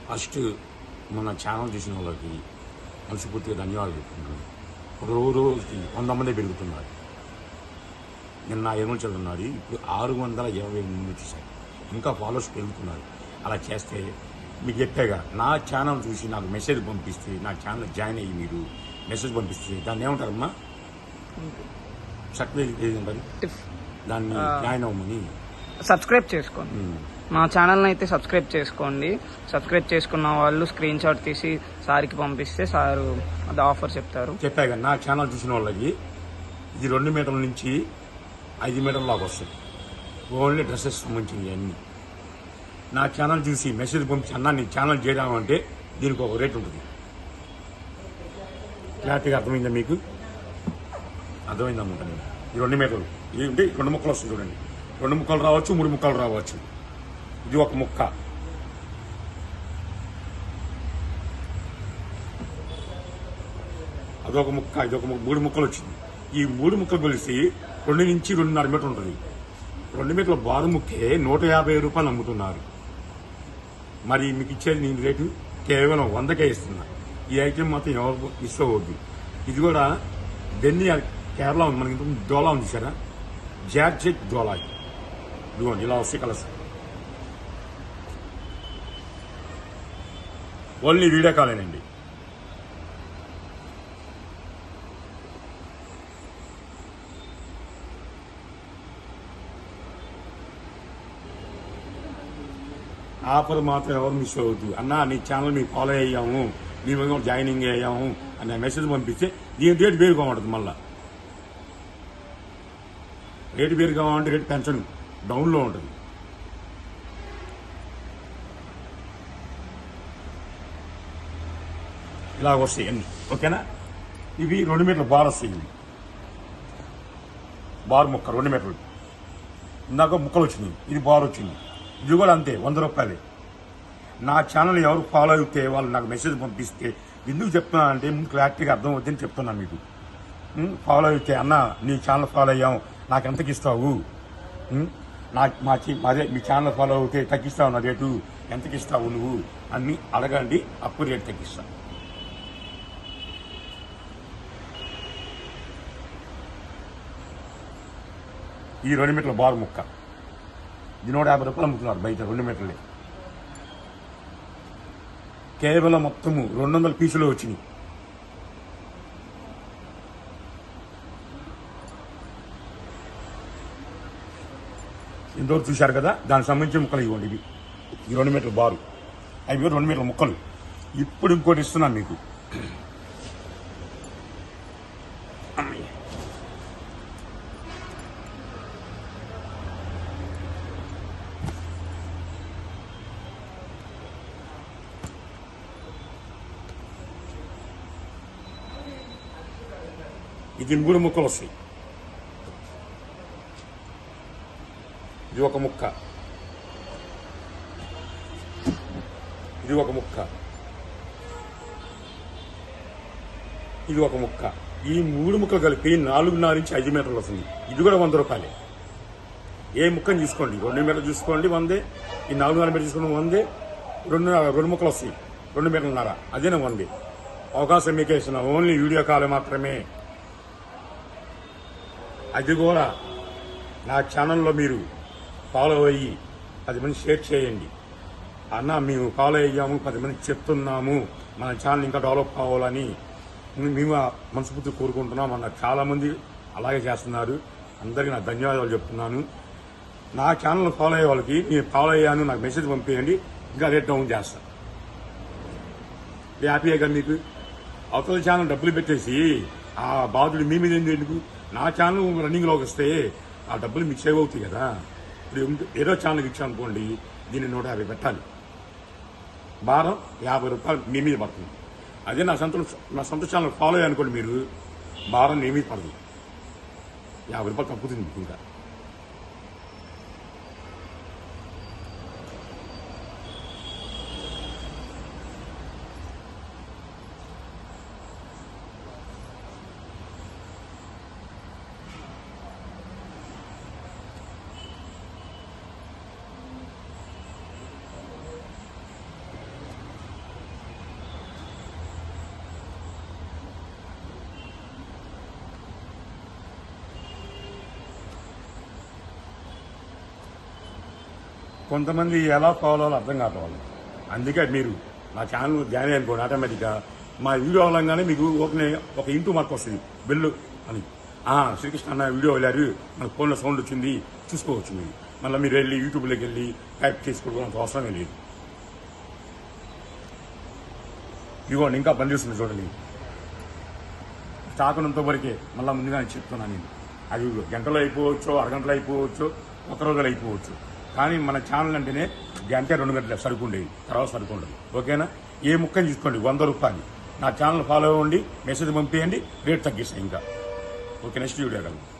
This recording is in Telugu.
ఫస్ట్ మన ఛానల్ చూసిన వాళ్ళకి మనస్ఫూర్తిగా ధన్యవాదాలు చెప్తున్నాను. రోజుకి 100 మంది పెరుగుతున్నారు. నిన్న 700 ఉన్నారు, ఇప్పుడు 628 వచ్చేసారు. ఇంకా ఫాలోవర్స్ పెరుగుతున్నారు. అలా చేస్తే మీకు చెప్పాగా, నా ఛానల్ చూసి నాకు మెసేజ్ పంపిస్తే, నా ఛానల్ జాయిన్ అయ్యి మీరు మెసేజ్ పంపిస్తే దాన్ని ఏమంటారమ్మా? సబ్స్క్రైబ్ ఏదంటారు దాన్ని? జాయిన్ అవ్వమని సబ్స్క్రైబ్ చేసుకోండి. మా ఛానల్ని అయితే సబ్స్క్రైబ్ చేసుకోండి. సబ్స్క్రైబ్ చేసుకున్న వాళ్ళు స్క్రీన్ షాట్ తీసి సార్కి పంపిస్తే సారు అది ఆఫర్ చెప్తారు. చెప్పాగా, నా ఛానల్ చూసిన వాళ్ళకి ఇది 2 మీటర్ల నుంచి 5 మీటర్ల దాకా వస్తుంది. ఓన్లీ డ్రెస్సెస్ సంబంధించినవి అన్నీ. నా ఛానల్ చూసి మెసేజ్ పంపించి అన్నా నీ ఛానల్ చేయడామంటే దీనికి ఒక రేట్ ఉంటుంది. క్లారిటీగా అర్థమైందా మీకు? అర్థమైంది అనుకుంటాను. ఈ 2 మీటర్లు ఏంటి, 2 ముక్కలు వస్తుంది చూడండి. 2 ముక్కలు రావచ్చు, 3 ముక్కలు రావచ్చు. ఇది ఒక ముక్క, అదొక ముక్క, ఇదొక ముక్క, 3 ముక్కలు వచ్చింది. ఈ 3 ముక్కలు కలిసి 2 నుంచి 2.5 మీటర్లు ఉంటుంది. 2 మీటర్ల బారు ముక్కే 150 రూపాయలు అమ్ముతున్నారు. మరి మీకు ఇచ్చేది నేను రేటు కేవలం 100కే ఇస్తున్నా. ఈ ఐటెం మాత్రం ఎవరు ఇష్టవద్దు. ఇది కూడా డెన్నీ కేరళ ఉంది, మనకి ఇంతకు డోలా ఉంది సరే, జార్జెట్ డోలా. ఇదిగోండి ఇలా వస్తాయి కలర్స్. ఓన్లీ వీడియో కాలేనండి. ఆఫర్ మాత్రం ఎవరు మిస్ అవ్వద్దు. అన్నా నీ ఛానల్ మీకు ఫాలో అయ్యాము, మేము జాయినింగ్ అయ్యాము అనే మెసేజ్ పంపిస్తే దీని రేటు వేరుగా ఉంటుంది. మళ్ళా రేటు వేరుగా ఉంటే రేటు పెంచను, డౌన్లో ఉంటుంది. ఇలా వస్తాయి అన్ని. ఓకేనా? ఇవి 2 మీటర్ల బార్ వస్తాయి. బార్ ముక్క 2 మీటర్లు. ఇందాక ముక్కలు వచ్చినాయి, ఇది బార్ వచ్చింది. ఇది కూడా అంతే, 100 రూపాయలే. నా ఛానల్ ఎవరు ఫాలో అయితే వాళ్ళు నాకు మెసేజ్ పంపిస్తే ఎందుకు చెప్తున్నా అంటే ముందు క్లారిటీగా అర్థం అవుతుందని చెప్తున్నాను మీకు. ఫాలో అయితే అన్న నీ ఛానల్ ఫాలో అయ్యాం, నాకు ఎంతకి ఇస్తావు? అదే మీ ఛానల్ ఫాలో అవుతే తగ్గిస్తావు నా రేటు, ఎంతకి ఇస్తావు నువ్వు అన్ని అడగండి, అప్పుడు రేటు తగ్గిస్తాను. ఈ 2 మీటర్ల బారు ముక్క ఇది 150 రూపాయలు అమ్ముతున్నారు బయట. 2 మీటర్లే కేవలం మొత్తము 200 పీసులు వచ్చినాయి. ఇంతవరకు చూశారు కదా, దానికి సంబంధించిన ముక్కలు ఇవ్వండి. ఇవి ఈ 2 మీటర్ల బారు, అవి 2 మీటర్ల ముక్కలు. ఇప్పుడు ఇంకోటి ఇస్తున్నాను మీకు. ఇది 3 ముక్కలు వస్తాయి. ఇది ఒక ముక్క, ఇది ఒక ముక్క, ఇది ఒక ముక్క. ఈ 3 ముక్కలు కలిపి 4.5 నుంచి 5 మీటర్లు వస్తుంది. ఇది కూడా 100 రూపాయలే. ఏ ముక్కని చూసుకోండి, 2 మీటర్లు చూసుకోండి 100, ఈ 4.5 మీటర్లు చూసుకోండి 100. 2 ముక్కలు వస్తాయి, 2 మీటర్లున్నర, అదేనా 100. అవకాశం మీకే ఇస్తున్నా, ఓన్లీ వీడియో కాల్ మాత్రమే. అది కూడా నా ఛానల్లో మీరు ఫాలో అయ్యి 10 మంది షేర్ చేయండి. అన్న మేము ఫాలో అయ్యాము, 10 మందికి చెప్తున్నాము, మన ఛానల్ ఇంకా డెవలప్ కావాలని మేము మనస్ఫూర్తి కోరుకుంటున్నాం. అన్న చాలామంది అలాగే చేస్తున్నారు. అందరికీ నా ధన్యవాదాలు చెప్తున్నాను. నా ఛానల్ ఫాలో అయ్యే వాళ్ళకి నేను ఫాలో అయ్యాను నాకు మెసేజ్ పంపించండి, ఇంకా రేట్ డౌన్ చేస్తాను. హ్యాపీగా మీకు అవతల ఛానల్ డబ్బులు పెట్టేసి ఆ బాధుడు మీ మీద ఎందుకు? నా ఛానల్ రన్నింగ్లోకి వస్తే ఆ డబ్బులు మీకు సేవ్ అవుతాయి కదా. ఇప్పుడు ఏదో ఛానల్కి ఇచ్చాను అనుకోండి, దీన్ని 150 పెట్టాలి, భారం 50 రూపాయలు మీ మీద పడుతుంది. అదే నా సొంత ఛానల్ ఫాలో అయ్యానుకోండి మీరు, భారం మీ మీద పడుతుంది, 50 రూపాయలు తప్పుతుంది ఇంకా. కొంతమంది ఎలా ఫాలో అవ్వాలో అర్థం కావాలి. అందుకే మీరు నా ఛానల్ జాయిన్ అనుకోండి, ఆటోమేటిక్గా మా వీడియో అవలంగానే మీకు ఒక ఇంటూ మార్క్ వస్తుంది బెల్లు అని. శ్రీకృష్ణ అన్న వీడియో వెళ్ళారు, మన ఫోన్లో సౌండ్ వచ్చింది చూసుకోవచ్చు. మీరు మళ్ళీ మీరు వెళ్ళి యూట్యూబ్లోకి వెళ్ళి టైప్ చేసుకోవడం అవసరమే లేదు. ఇదిగోండి ఇంకా పనిచేస్తుంది చూడండి. స్టాక్ ఉన్నంత వరకే మళ్ళీ ముందుగా చెప్తున్నాను నేను. అది గంటలో అయిపోవచ్చు, అరగంటలో అయిపోవచ్చు, ఒక రోజులో అయిపోవచ్చు. కానీ మన ఛానల్ అంటేనే గంట 2 గంటలు సరుకుండేది, తర్వాత సరుకుండదు. ఓకేనా? ఏ ముక్కని తీసుకోండి 100 రూపాయలు. నా ఛానల్ ఫాలో అవ్వండి, మెసేజ్ పంపించండి, రేట్ తగ్గిస్తాయి ఇంకా. Okay, next video కలుగుతాం.